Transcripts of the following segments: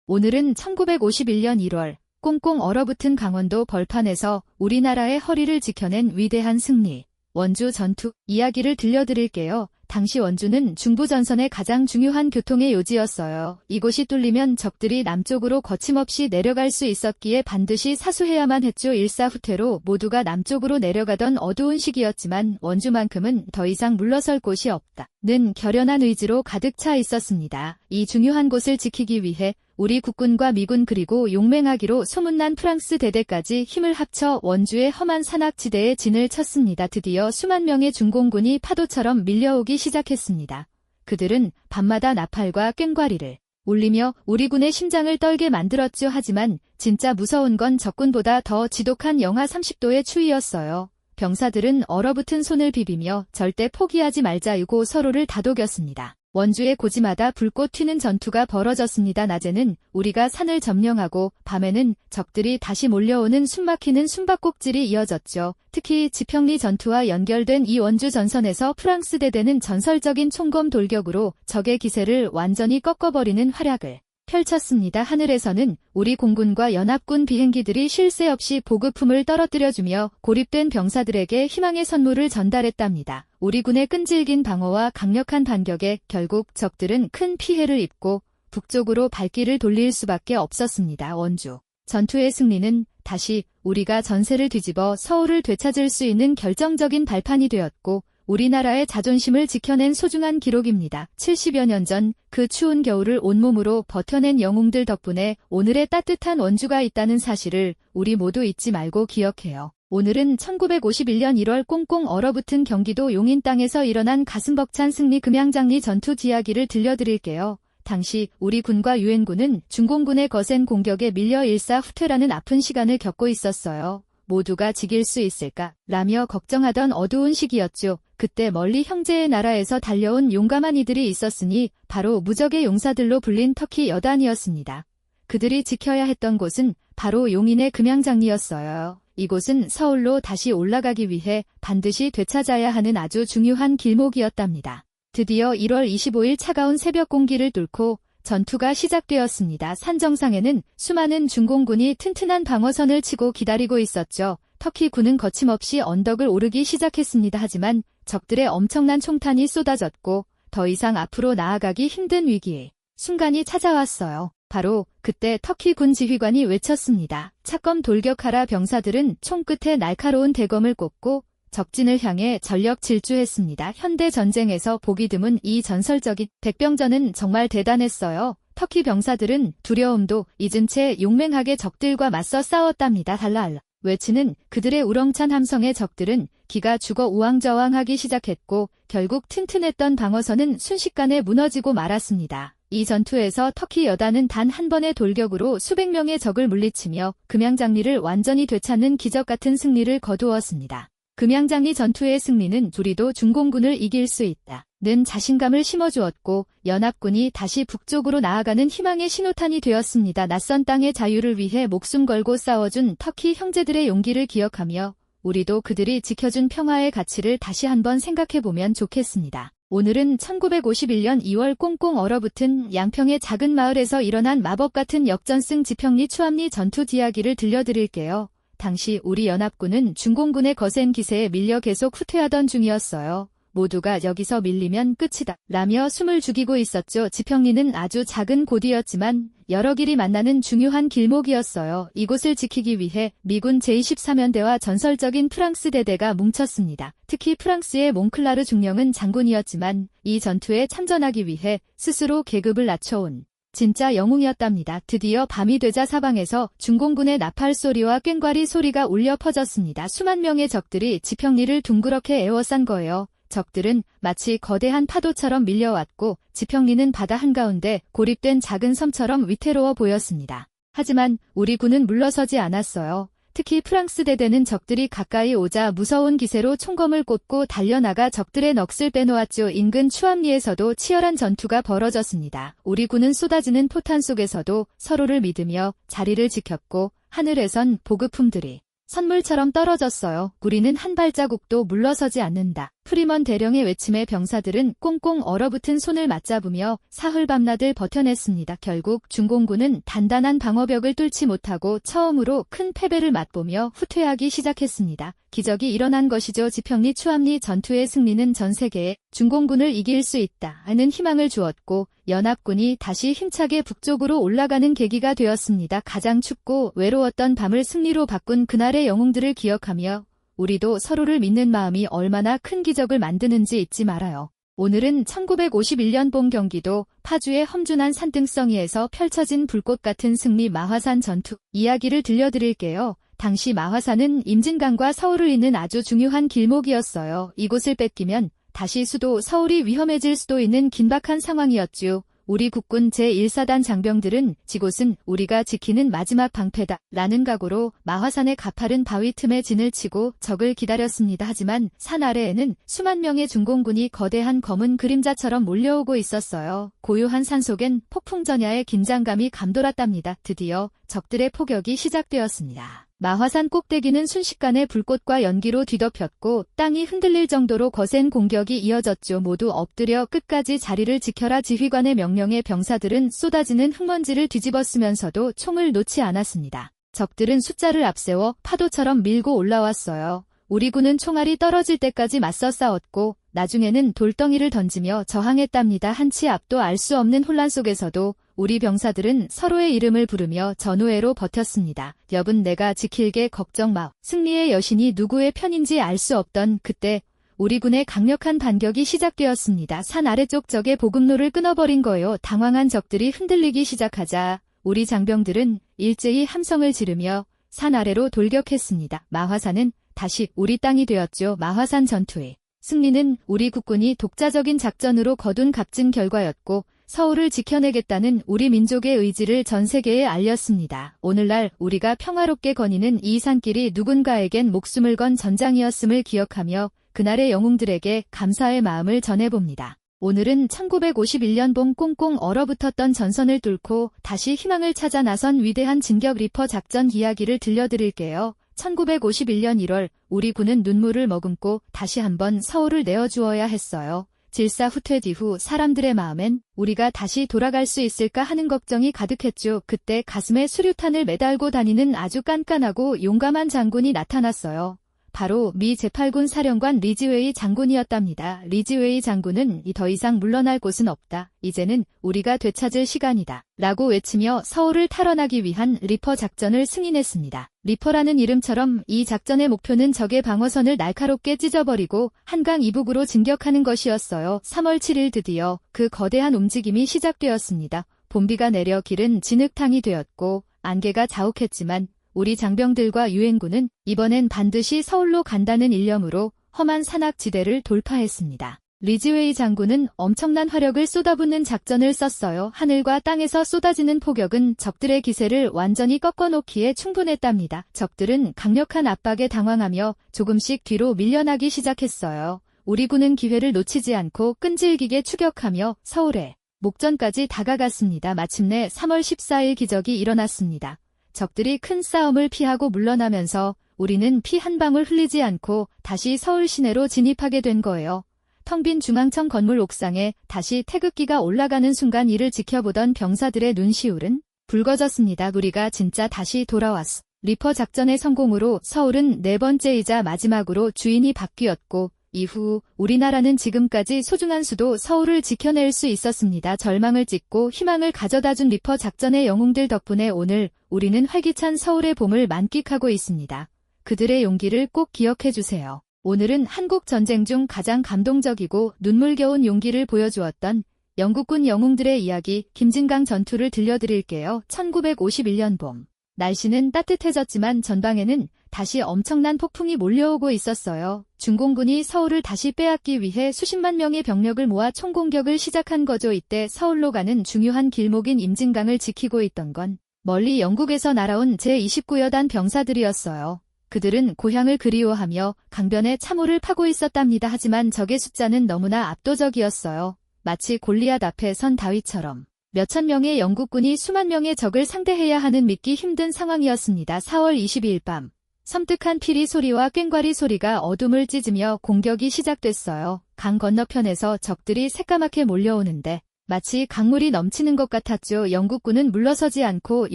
오늘은 1951년 1월 꽁꽁 얼어붙은 강원도 벌판에서 우리나라의 허리를 지켜낸 위대한 승리, 원주 전투 이야기를 들려드릴게요. 당시 원주는 중부전선의 가장 중요한 교통의 요지였어요. 이곳이 뚫리면 적들이 남쪽으로 거침없이 내려갈 수 있었기에 반드시 사수해야만 했죠. 일사후퇴로 모두가 남쪽으로 내려가던 어두운 시기였지만 원주만큼은 더 이상 물러설 곳이 없다는 결연한 의지로 가득 차 있었습니다. 이 중요한 곳을 지키기 위해 우리 국군과 미군 그리고 용맹하기로 소문난 프랑스 대대까지 힘을 합쳐 원주의 험한 산악지대에 진을 쳤습니다. 드디어 수만 명의 중공군이 파도처럼 밀려오기 시작했습니다. 그들은 밤마다 나팔과 꽹과리를 울리며 우리 군의 심장을 떨게 만들었죠. 하지만 진짜 무서운 건 적군보다 더 지독한 영하 30도의 추위였어요. 병사들은 얼어붙은 손을 비비며 절대 포기하지 말자고 서로를 다독였습니다. 원주의 고지마다 불꽃 튀는 전투가 벌어졌습니다. 낮에는 우리가 산을 점령하고 밤에는 적들이 다시 몰려오는 숨막히는 숨바꼭질이 이어졌죠. 특히 지평리 전투와 연결된 이 원주 전선에서 프랑스 대대는 전설적인 총검 돌격으로 적의 기세를 완전히 꺾어버리는 활약을 펼쳤습니다. 하늘에서는 우리 공군과 연합군 비행기들이 쉴 새 없이 보급품을 떨어뜨려주며 고립된 병사들에게 희망의 선물을 전달했답니다. 우리 군의 끈질긴 방어와 강력한 반격에 결국 적들은 큰 피해를 입고 북쪽으로 발길을 돌릴 수밖에 없었습니다. 원주 전투의 승리는 다시 우리가 전세를 뒤집어 서울을 되찾을 수 있는 결정적인 발판이 되었고 우리나라의 자존심을 지켜낸 소중한 기록입니다. 70여 년 전 그 추운 겨울을 온몸으로 버텨낸 영웅들 덕분에 오늘의 따뜻한 원주가 있다는 사실을 우리 모두 잊지 말고 기억해요. 오늘은 1951년 1월 꽁꽁 얼어붙은 경기도 용인 땅에서 일어난 가슴 벅찬 승리 금양장리 전투 이야기를 들려드릴게요. 당시 우리 군과 유엔군은 중공군의 거센 공격에 밀려 일사후퇴라는 아픈 시간을 겪고 있었어요. 모두가 지킬 수 있을까? 라며 걱정하던 어두운 시기였죠. 그때 멀리 형제의 나라에서 달려온 용감한 이들이 있었으니 바로 무적의 용사들로 불린 터키 여단이었습니다. 그들이 지켜야 했던 곳은 바로 용인의 금양장리였어요. 이곳은 서울로 다시 올라가기 위해 반드시 되찾아야 하는 아주 중요한 길목이었답니다. 드디어 1월 25일 차가운 새벽 공기를 뚫고 전투가 시작되었습니다. 산 정상에는 수많은 중공군이 튼튼한 방어선을 치고 기다리고 있었죠. 터키 군은 거침없이 언덕을 오르기 시작했습니다. 하지만 적들의 엄청난 총탄이 쏟아졌고 더 이상 앞으로 나아가기 힘든 위기의 순간이 찾아왔어요. 바로 그때 터키 군 지휘관이 외쳤습니다. 차검 돌격하라. 병사들은 총끝에 날카로운 대검을 꽂고 적진을 향해 전력 질주했습니다. 현대 전쟁에서 보기 드문 이 전설적인 백병전은 정말 대단했어요. 터키 병사들은 두려움도 잊은 채 용맹하게 적들과 맞서 싸웠답니다. 달랄 외치는 그들의 우렁찬 함성에 적들은 기가 죽어 우왕좌왕하기 시작했고 결국 튼튼했던 방어선은 순식간에 무너지고 말았습니다. 이 전투에서 터키 여단은 단 한 번의 돌격으로 수백 명의 적을 물리치며 금양장리를 완전히 되찾는 기적 같은 승리를 거두었습니다. 금양장리 전투의 승리는 우리도 중공군을 이길 수 있다는 자신감을 심어주었고 연합군이 다시 북쪽으로 나아가는 희망의 신호탄이 되었습니다. 낯선 땅의 자유를 위해 목숨 걸고 싸워준 터키 형제들의 용기를 기억하며 우리도 그들이 지켜준 평화의 가치를 다시 한번 생각해보면 좋겠습니다. 오늘은 1951년 2월 꽁꽁 얼어붙은 양평의 작은 마을에서 일어난 마법 같은 역전승 지평리 추암리 전투 이야기를 들려드릴게요. 당시 우리 연합군은 중공군의 거센 기세에 밀려 계속 후퇴하던 중이었어요. 모두가 여기서 밀리면 끝이다 라며 숨을 죽이고 있었죠. 지평리는 아주 작은 고디였지만 여러 길이 만나는 중요한 길목이었어요. 이곳을 지키기 위해 미군 제23연대와 전설적인 프랑스 대대가 뭉쳤습니다. 특히 프랑스의 몽클라르 중령은 장군이었지만 이 전투에 참전하기 위해 스스로 계급을 낮춰온 진짜 영웅이었답니다. 드디어 밤이 되자 사방에서 중공군의 나팔 소리와 꽹과리 소리가 울려 퍼졌습니다. 수만 명의 적들이 지평리를 둥그렇게 에워싼 거예요. 적들은 마치 거대한 파도처럼 밀려왔고 지평리는 바다 한가운데 고립된 작은 섬처럼 위태로워 보였습니다. 하지만 우리 군은 물러서지 않았어요. 특히 프랑스 대대는 적들이 가까이 오자 무서운 기세로 총검을 꽂고 달려나가 적들의 넋을 빼놓았죠. 인근 추암리에서도 치열한 전투가 벌어졌습니다. 우리 군은 쏟아지는 포탄 속에서도 서로를 믿으며 자리를 지켰고 하늘에선 보급품들이 선물처럼 떨어졌어요. 우리는 한 발자국도 물러서지 않는다. 프리먼 대령의 외침에 병사들은 꽁꽁 얼어붙은 손을 맞잡으며 사흘 밤낮을 버텨냈습니다. 결국 중공군은 단단한 방어벽을 뚫지 못하고 처음으로 큰 패배를 맛보며 후퇴하기 시작했습니다. 기적이 일어난 것이죠. 지평리 추암리 전투의 승리는 전 세계에 중공군을 이길 수 있다는 희망을 주었고 연합군이 다시 힘차게 북쪽으로 올라가는 계기가 되었습니다. 가장 춥고 외로웠던 밤을 승리로 바꾼 그날의 영웅들을 기억하며 우리도 서로를 믿는 마음이 얼마나 큰 기적을 만드는지 잊지 말아요. 오늘은 1951년 봄 경기도 파주의 험준한 산등성이에서 펼쳐진 불꽃 같은 승리 마화산 전투 이야기를 들려드릴게요. 당시 마화산은 임진강과 서울을 잇는 아주 중요한 길목이었어요. 이곳을 뺏기면 다시 수도 서울이 위험해질 수도 있는 긴박한 상황이었죠. 우리 국군 제1사단 장병들은 이곳은 우리가 지키는 마지막 방패다 라는 각오로 마화산의 가파른 바위 틈에 진을 치고 적을 기다렸습니다. 하지만 산 아래에는 수만 명의 중공군이 거대한 검은 그림자처럼 몰려오고 있었어요. 고요한 산속엔 폭풍전야의 긴장감이 감돌았답니다. 드디어 적들의 포격이 시작되었습니다. 마화산 꼭대기는 순식간에 불꽃과 연기로 뒤덮였고 땅이 흔들릴 정도로 거센 공격이 이어졌죠. 모두 엎드려 끝까지 자리를 지켜라. 지휘관의 명령에 병사들은 쏟아지는 흙먼지를 뒤집어쓰면서도 총을 놓지 않았습니다. 적들은 숫자를 앞세워 파도처럼 밀고 올라왔어요. 우리 군은 총알이 떨어질 때까지 맞서 싸웠고 나중에는 돌덩이를 던지며 저항했답니다. 한치 앞도 알 수 없는 혼란 속에서도 우리 병사들은 서로의 이름을 부르며 전우회로 버텼습니다. 여분 내가 지킬게 걱정 마. 승리의 여신이 누구의 편인지 알 수 없던 그때 우리 군의 강력한 반격이 시작되었습니다. 산 아래쪽 적의 보급로를 끊어버린 거예요. 당황한 적들이 흔들리기 시작하자 우리 장병들은 일제히 함성을 지르며 산 아래로 돌격했습니다. 마화산은 다시 우리 땅이 되었죠. 마화산 전투의 승리는 우리 국군이 독자적인 작전으로 거둔 값진 결과였고 서울을 지켜내겠다는 우리 민족의 의지를 전 세계에 알렸습니다. 오늘날 우리가 평화롭게 거니는 이 산길이 누군가에겐 목숨을 건 전장이었음을 기억하며 그날의 영웅들에게 감사의 마음을 전해봅니다. 오늘은 1951년 봄 꽁꽁 얼어붙었던 전선을 뚫고 다시 희망을 찾아 나선 위대한 진격 리퍼 작전 이야기를 들려드릴게요. 1951년 1월 우리 군은 눈물을 머금고 다시 한번 서울을 내어주어야 했어요. 질사후퇴 이후 사람들의 마음엔 우리가 다시 돌아갈 수 있을까 하는 걱정이 가득했죠. 그때 가슴에 수류탄을 매달고 다니는 아주 깐깐하고 용감한 장군이 나타났어요. 바로 미 제8군 사령관 리지웨이 장군이었답니다. 리지웨이 장군은 더 이상 물러날 곳은 없다. 이제는 우리가 되찾을 시간이다. 라고 외치며 서울을 탈환하기 위한 리퍼 작전을 승인했습니다. 리퍼라는 이름처럼 이 작전의 목표는 적의 방어선을 날카롭게 찢어버리고 한강 이북으로 진격하는 것이었어요. 3월 7일 드디어 그 거대한 움직임이 시작되었습니다. 봄비가 내려 길은 진흙탕이 되었고 안개가 자욱했지만 우리 장병들과 유엔군은 이번엔 반드시 서울로 간다는 일념으로 험한 산악지대를 돌파했습니다. 리지웨이 장군은 엄청난 화력을 쏟아붓는 작전을 썼어요. 하늘과 땅에서 쏟아지는 포격은 적들의 기세를 완전히 꺾어놓기에 충분했답니다. 적들은 강력한 압박에 당황하며 조금씩 뒤로 밀려나기 시작했어요. 우리 군은 기회를 놓치지 않고 끈질기게 추격하며 서울의 목전까지 다가갔습니다. 마침내 3월 14일 기적이 일어났습니다. 적들이 큰 싸움을 피하고 물러나면서 우리는 피 한 방울 흘리지 않고 다시 서울 시내로 진입하게 된 거예요. 텅 빈 중앙청 건물 옥상에 다시 태극기가 올라가는 순간 이를 지켜보던 병사들의 눈시울은 붉어졌습니다. 우리가 진짜 다시 돌아왔어. 리퍼 작전의 성공으로 서울은 네 번째이자 마지막으로 주인이 바뀌었고 이후 우리나라는 지금까지 소중한 수도 서울을 지켜낼 수 있었습니다. 절망을 찍고 희망을 가져다준 리퍼 작전의 영웅들 덕분에 오늘 우리는 활기찬 서울의 봄을 만끽하고 있습니다. 그들의 용기를 꼭 기억해주세요. 오늘은 한국 전쟁 중 가장 감동적이고 눈물겨운 용기를 보여주었던 영국군 영웅들의 이야기 김진강 전투를 들려드릴게요. 1951년 봄. 날씨는 따뜻해졌지만 전방에는 다시 엄청난 폭풍이 몰려오고 있었어요. 중공군이 서울을 다시 빼앗기 위해 수십만 명의 병력을 모아 총공격을 시작한 거죠. 이때 서울로 가는 중요한 길목인 임진강을 지키고 있던 건 멀리 영국에서 날아온 제29여단 병사들이었어요. 그들은 고향을 그리워하며 강변에 참호를 파고 있었답니다. 하지만 적의 숫자는 너무나 압도적이었어요. 마치 골리앗 앞에 선 다윗처럼. 몇천 명의 영국군이 수만 명의 적을 상대해야 하는 믿기 힘든 상황이었습니다. 4월 22일 밤 섬뜩한 피리 소리와 꽹과리 소리가 어둠을 찢으며 공격이 시작됐어요. 강 건너편에서 적들이 새까맣게 몰려오는데 마치 강물이 넘치는 것 같았죠. 영국군은 물러서지 않고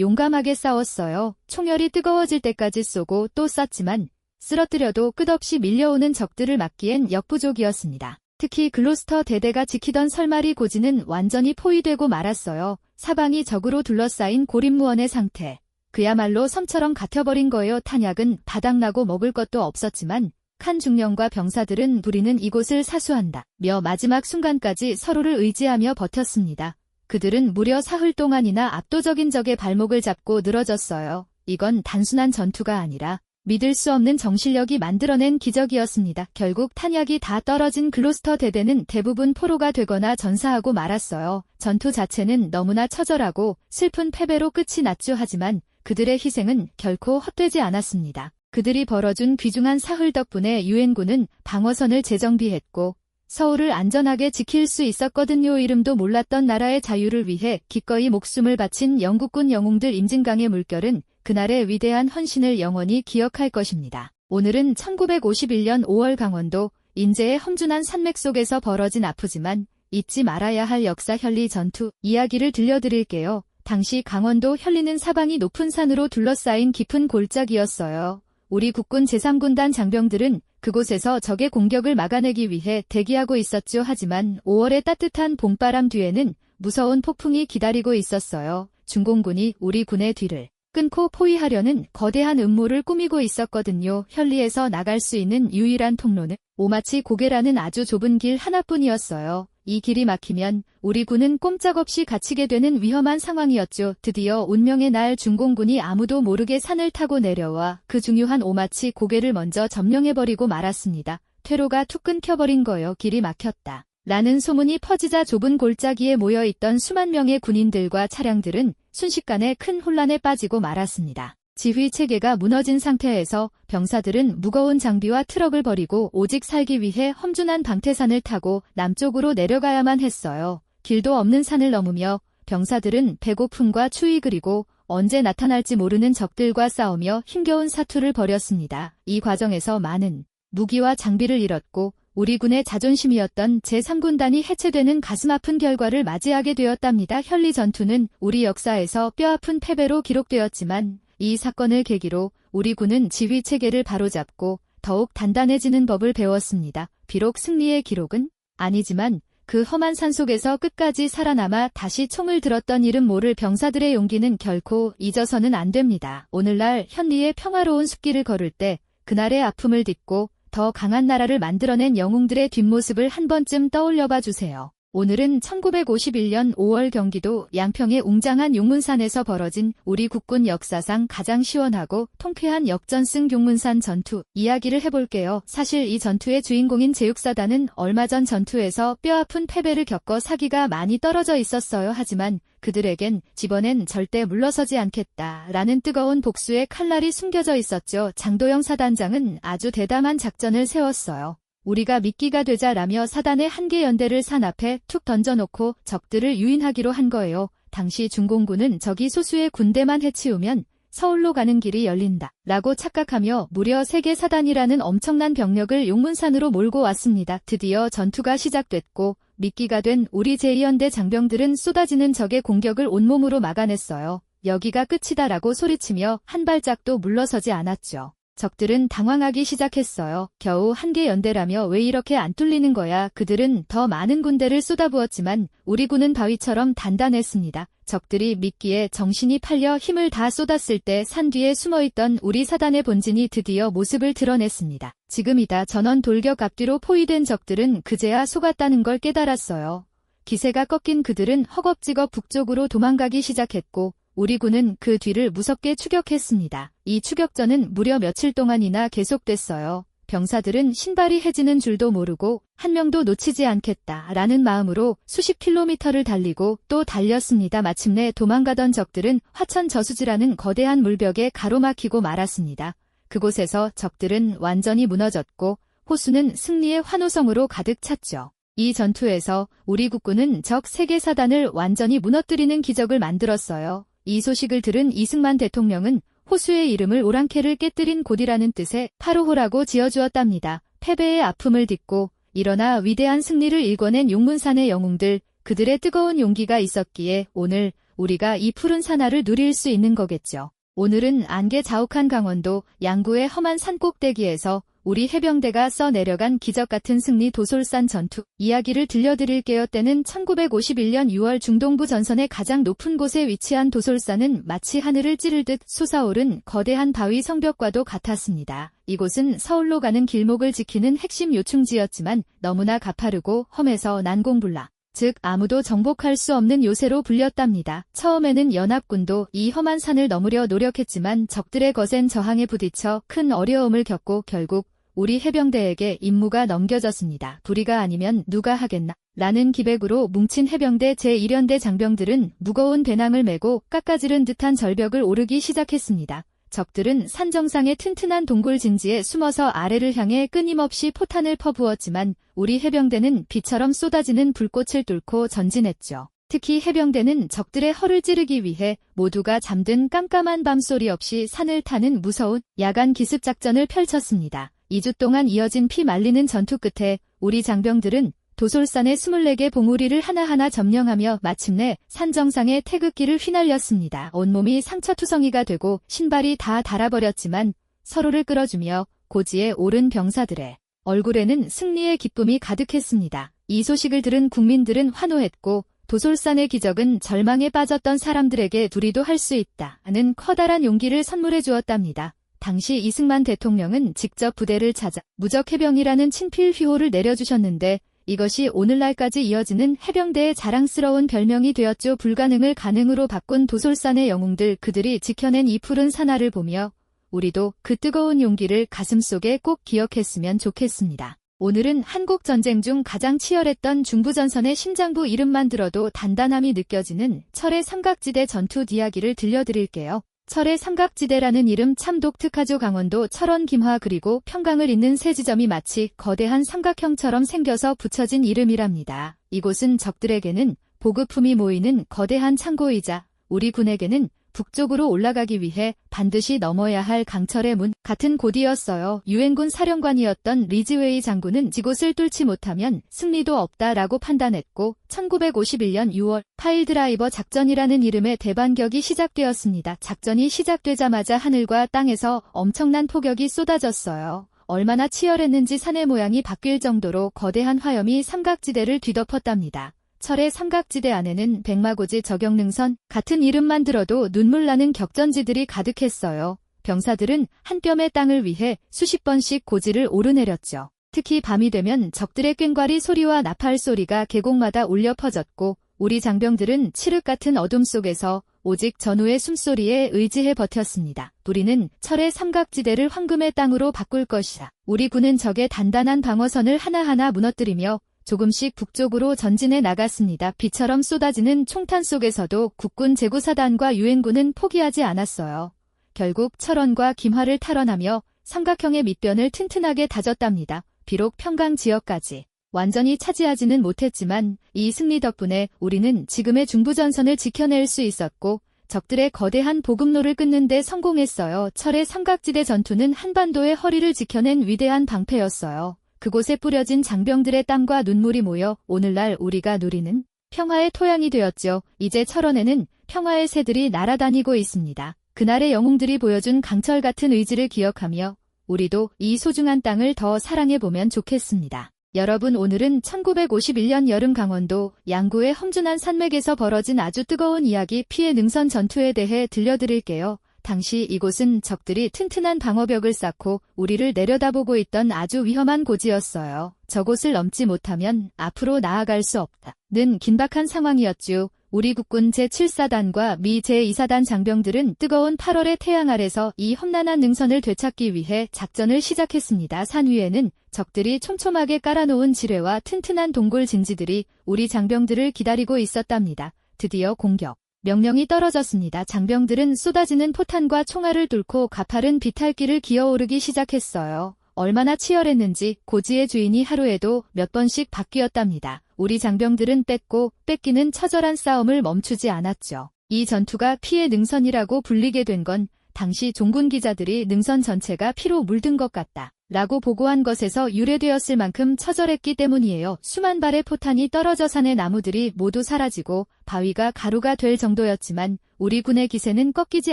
용감하게 싸웠어요. 총열이 뜨거워질 때까지 쏘고 또 쐈지만 쓰러뜨려도 끝없이 밀려오는 적들을 막기엔 역부족이었습니다. 특히 글로스터 대대가 지키던 설마리 고지는 완전히 포위되고 말았어요. 사방이 적으로 둘러싸인 고립무원의 상태. 그야말로 섬처럼 갇혀버린 거예요. 탄약은 바닥나고 먹을 것도 없었지만 칸 중령과 병사들은 우리는 이곳을 사수한다며 마지막 순간까지 서로를 의지하며 버텼습니다. 그들은 무려 사흘 동안이나 압도적인 적의 발목을 잡고 늘어졌어요. 이건 단순한 전투가 아니라 믿을 수 없는 정신력이 만들어낸 기적이었습니다. 결국 탄약이 다 떨어진 글로스터 대대는 대부분 포로가 되거나 전사하고 말았어요. 전투 자체는 너무나 처절하고 슬픈 패배로 끝이 났죠. 하지만 그들의 희생은 결코 헛되지 않았습니다. 그들이 벌어준 귀중한 사흘 덕분에 유엔군은 방어선을 재정비했고 서울을 안전하게 지킬 수 있었거든요. 이름도 몰랐던 나라의 자유를 위해 기꺼이 목숨을 바친 영국군 영웅들 임진강의 물결은 그날의 위대한 헌신을 영원히 기억할 것입니다. 오늘은 1951년 5월 강원도 인제의 험준한 산맥 속에서 벌어진 아프지만 잊지 말아야 할 역사 현리 전투 이야기를 들려드릴게요. 당시 강원도 현리는 사방이 높은 산으로 둘러싸인 깊은 골짜기였어요. 우리 국군 제3군단 장병들은 그곳에서 적의 공격을 막아내기 위해 대기하고 있었죠. 하지만 5월의 따뜻한 봄바람 뒤에는 무서운 폭풍이 기다리고 있었어요. 중공군이 우리 군의 뒤를 끊고 포위하려는 거대한 음모를 꾸미고 있었거든요. 현리에서 나갈 수 있는 유일한 통로는 오마치 고개라는 아주 좁은 길 하나뿐이었어요. 이 길이 막히면 우리 군은 꼼짝없이 갇히게 되는 위험한 상황이었죠. 드디어 운명의 날 중공군이 아무도 모르게 산을 타고 내려와 그 중요한 오마치 고개를 먼저 점령해버리고 말았습니다. 퇴로가 툭 끊겨버린 거요. 길이 막혔다. 라는 소문이 퍼지자 좁은 골짜기에 모여있던 수만 명의 군인들과 차량들은 순식간에 큰 혼란에 빠지고 말았습니다. 지휘 체계가 무너진 상태에서 병사들은 무거운 장비와 트럭을 버리고 오직 살기 위해 험준한 방태산을 타고 남쪽으로 내려가야만 했어요. 길도 없는 산을 넘으며 병사들은 배고픔과 추위 그리고 언제 나타날지 모르는 적들과 싸우며 힘겨운 사투를 벌였습니다. 이 과정에서 많은 무기와 장비를 잃었고 우리 군의 자존심이었던 제3군단이 해체되는 가슴 아픈 결과를 맞이하게 되었답니다. 현리 전투는 우리 역사에서 뼈아픈 패배로 기록되었지만 이 사건을 계기로 우리 군은 지휘 체계를 바로잡고 더욱 단단해지는 법을 배웠습니다. 비록 승리의 기록은 아니지만 그 험한 산 속에서 끝까지 살아남아 다시 총을 들었던 이름 모를 병사들의 용기는 결코 잊어서는 안 됩니다. 오늘날 현리의 평화로운 숲길을 걸을 때 그날의 아픔을 딛고 더 강한 나라를 만들어낸 영웅들의 뒷모습을 한 번쯤 떠올려봐 주세요. 오늘은 1951년 5월 경기도 양평의 웅장한 용문산에서 벌어진 우리 국군 역사상 가장 시원하고 통쾌한 역전승 용문산 전투 이야기를 해볼게요. 사실 이 전투의 주인공인 제육사단은 얼마 전 전투에서 뼈아픈 패배를 겪어 사기가 많이 떨어져 있었어요. 하지만 그들에겐 이번엔 절대 물러서지 않겠다라는 뜨거운 복수의 칼날이 숨겨져 있었죠. 장도영 사단장은 아주 대담한 작전을 세웠어요. 우리가 미끼가 되자라며 사단의 한계 연대를 산 앞에 툭 던져놓고 적들을 유인하기로 한 거예요. 당시 중공군은 적이 소수의 군대만 해치우면 서울로 가는 길이 열린다 라고 착각하며 무려 3개 사단이라는 엄청난 병력을 용문산으로 몰고 왔습니다. 드디어 전투가 시작됐고 미끼가 된 우리 제2연대 장병들은 쏟아지는 적의 공격을 온몸으로 막아냈어요. 여기가 끝이다라고 소리치며 한 발짝도 물러서지 않았죠. 적들은 당황하기 시작했어요. 겨우 한개 연대라며 왜 이렇게 안 뚫리는 거야. 그들은 더 많은 군대를 쏟아부었지만 우리 군은 바위처럼 단단했습니다. 적들이 미끼에 정신이 팔려 힘을 다 쏟았을 때 산 뒤에 숨어있던 우리 사단의 본진이 드디어 모습을 드러냈습니다. 지금이다. 전원 돌격 앞뒤로 포위된 적들은 그제야 속았다는 걸 깨달았어요. 기세가 꺾인 그들은 허겁지겁 북쪽으로 도망가기 시작했고 우리 군은 그 뒤를 무섭게 추격했습니다. 이 추격전은 무려 며칠 동안이나 계속됐어요. 병사들은 신발이 해지는 줄도 모르고 한 명도 놓치지 않겠다라는 마음으로 수십 킬로미터를 달리고 또 달렸습니다. 마침내 도망가던 적들은 화천저수지라는 거대한 물벽에 가로막히고 말았습니다. 그곳에서 적들은 완전히 무너졌고 호수는 승리의 환호성으로 가득 찼죠. 이 전투에서 우리 국군은 적 3개 사단을 완전히 무너뜨리는 기적을 만들었어요. 이 소식을 들은 이승만 대통령은 호수의 이름을 오랑캐를 깨뜨린 곳이라는 뜻의 파로호라고 지어주었답니다. 패배의 아픔을 딛고 일어나 위대한 승리를 일궈낸 용문산의 영웅들, 그들의 뜨거운 용기가 있었기에 오늘 우리가 이 푸른 산하를 누릴 수 있는 거겠죠. 오늘은 안개 자욱한 강원도 양구의 험한 산꼭대기에서 우리 해병대가 써내려간 기적같은 승리 도솔산 전투 이야기를 들려드릴게요. 때는 1951년 6월 중동부 전선의 가장 높은 곳에 위치한 도솔산은 마치 하늘을 찌를 듯 솟아오른 거대한 바위 성벽과도 같았습니다. 이곳은 서울로 가는 길목을 지키는 핵심 요충지였지만 너무나 가파르고 험해서 난공불락, 즉 아무도 정복할 수 없는 요새로 불렸답니다. 처음에는 연합군도 이 험한 산을 넘으려 노력했지만 적들의 거센 저항에 부딪혀 큰 어려움을 겪고 결국 우리 해병대에게 임무가 넘겨졌습니다. 우리가 아니면 누가 하겠나? 라는 기백으로 뭉친 해병대 제1연대 장병들은 무거운 배낭을 메고 깎아지른 듯한 절벽을 오르기 시작했습니다. 적들은 산 정상의 튼튼한 동굴 진지에 숨어서 아래를 향해 끊임없이 포탄을 퍼부었지만 우리 해병대는 비처럼 쏟아지는 불꽃을 뚫고 전진했죠. 특히 해병대는 적들의 허를 찌르기 위해 모두가 잠든 깜깜한 밤소리 없이 산을 타는 무서운 야간 기습 작전을 펼쳤습니다. 2주 동안 이어진 피 말리는 전투 끝에 우리 장병들은 도솔산의 24개 봉우리를 하나하나 점령하며 마침내 산 정상의 태극기를 휘날렸습니다. 온몸이 상처투성이가 되고 신발이 다 닳아버렸지만 서로를 끌어주며 고지에 오른 병사들의 얼굴에는 승리의 기쁨이 가득했습니다. 이 소식을 들은 국민들은 환호했고 도솔산의 기적은 절망에 빠졌던 사람들에게 우리도 할 수 있다는 커다란 용기를 선물해 주었답니다. 당시 이승만 대통령은 직접 부대를 찾아 무적해병이라는 친필 휘호를 내려주셨는데 이것이 오늘날까지 이어지는 해병대의 자랑스러운 별명이 되었죠. 불가능을 가능으로 바꾼 도솔산의 영웅들, 그들이 지켜낸 이 푸른 산하를 보며 우리도 그 뜨거운 용기를 가슴속에 꼭 기억했으면 좋겠습니다. 오늘은 한국 전쟁 중 가장 치열했던 중부전선의 심장부 이름만 들어도 단단함이 느껴지는 철의 삼각지대 전투 이야기를 들려드릴게요. 철의 삼각지대라는 이름 참 독특하죠. 강원도 철원 김화 그리고 평강을 잇는 세 지점이 마치 거대한 삼각형처럼 생겨서 붙여진 이름이랍니다. 이곳은 적들에게는 보급품이 모이는 거대한 창고이자 우리 군에게는 북쪽으로 올라가기 위해 반드시 넘어야 할 강철의 문 같은 곳이었어요. 유엔군 사령관이었던 리즈웨이 장군은 이곳을 뚫지 못하면 승리도 없다라고 판단했고 1951년 6월 파일드라이버 작전이라는 이름의 대반격이 시작되었습니다. 작전이 시작되자마자 하늘과 땅에서 엄청난 폭격이 쏟아졌어요. 얼마나 치열했는지 산의 모양이 바뀔 정도로 거대한 화염이 삼각지대를 뒤덮었답니다. 철의 삼각지대 안에는 백마고지 저격능선 같은 이름만 들어도 눈물 나는 격전지들이 가득했어요. 병사들은 한 뼘의 땅을 위해 수십 번씩 고지를 오르내렸죠. 특히 밤이 되면 적들의 꽹과리 소리와 나팔 소리가 계곡마다 울려 퍼졌고 우리 장병들은 칠흑 같은 어둠 속에서 오직 전우의 숨소리에 의지해 버텼습니다. 우리는 철의 삼각지대를 황금의 땅으로 바꿀 것이다. 우리 군은 적의 단단한 방어선을 하나하나 무너뜨리며 조금씩 북쪽으로 전진해 나갔습니다. 비처럼 쏟아지는 총탄 속에서도 국군 제구사단과 유엔군은 포기하지 않았어요. 결국 철원과 김화를 탈환하며 삼각형의 밑변을 튼튼하게 다졌답니다. 비록 평강 지역까지 완전히 차지하지는 못했지만 이 승리 덕분에 우리는 지금의 중부전선을 지켜낼 수 있었고 적들의 거대한 보급로를 끊는 데 성공했어요. 철의 삼각지대 전투는 한반도의 허리를 지켜낸 위대한 방패였어요. 그곳에 뿌려진 장병들의 땀과 눈물이 모여 오늘날 우리가 누리는 평화의 토양이 되었죠. 이제 철원에는 평화의 새들이 날아다니고 있습니다. 그날의 영웅들이 보여준 강철 같은 의지를 기억하며 우리도 이 소중한 땅을 더 사랑해보면 좋겠습니다. 여러분, 오늘은 1951년 여름 강원도 양구의 험준한 산맥에서 벌어진 아주 뜨거운 이야기 피해 능선 전투에 대해 들려드릴게요. 당시 이곳은 적들이 튼튼한 방어벽을 쌓고 우리를 내려다보고 있던 아주 위험한 고지였어요. 저곳을 넘지 못하면 앞으로 나아갈 수 없다는 긴박한 상황이었죠. 우리 국군 제7사단과 미 제2사단 장병들은 뜨거운 8월의 태양 아래서 이 험난한 능선을 되찾기 위해 작전을 시작했습니다. 산 위에는 적들이 촘촘하게 깔아놓은 지뢰와 튼튼한 동굴 진지들이 우리 장병들을 기다리고 있었답니다. 드디어 공격 명령이 떨어졌습니다. 장병들은 쏟아지는 포탄과 총알을 뚫고 가파른 비탈길을 기어오르기 시작했어요. 얼마나 치열했는지 고지의 주인이 하루에도 몇 번씩 바뀌었답니다. 우리 장병들은 뺏고 뺏기는 처절한 싸움을 멈추지 않았죠. 이 전투가 피해 능선이라고 불리게 된 건 당시 종군 기자들이 능선 전체가 피로 물든 것 같다 라고 보고한 것에서 유래되었을 만큼 처절했기 때문이에요. 수만 발의 포탄이 떨어져 산의 나무들이 모두 사라지고 바위가 가루가 될 정도였지만 우리 군의 기세는 꺾이지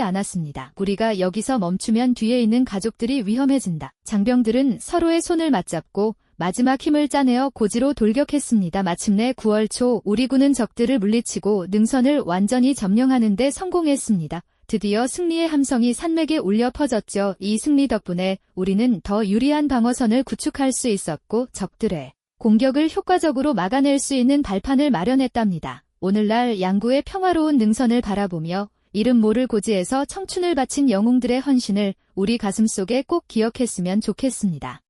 않았습니다. 우리가 여기서 멈추면 뒤에 있는 가족들이 위험해진다. 장병들은 서로의 손을 맞잡고 마지막 힘을 짜내어 고지로 돌격했습니다. 마침내 9월 초 우리 군은 적들을 물리치고 능선을 완전히 점령하는 데 성공했습니다. 드디어 승리의 함성이 산맥에 울려 퍼졌죠. 이 승리 덕분에 우리는 더 유리한 방어선을 구축할 수 있었고 적들의 공격을 효과적으로 막아낼 수 있는 발판을 마련했답니다. 오늘날 양구의 평화로운 능선을 바라보며 이름 모를 고지에서 청춘을 바친 영웅들의 헌신을 우리 가슴속에 꼭 기억했으면 좋겠습니다.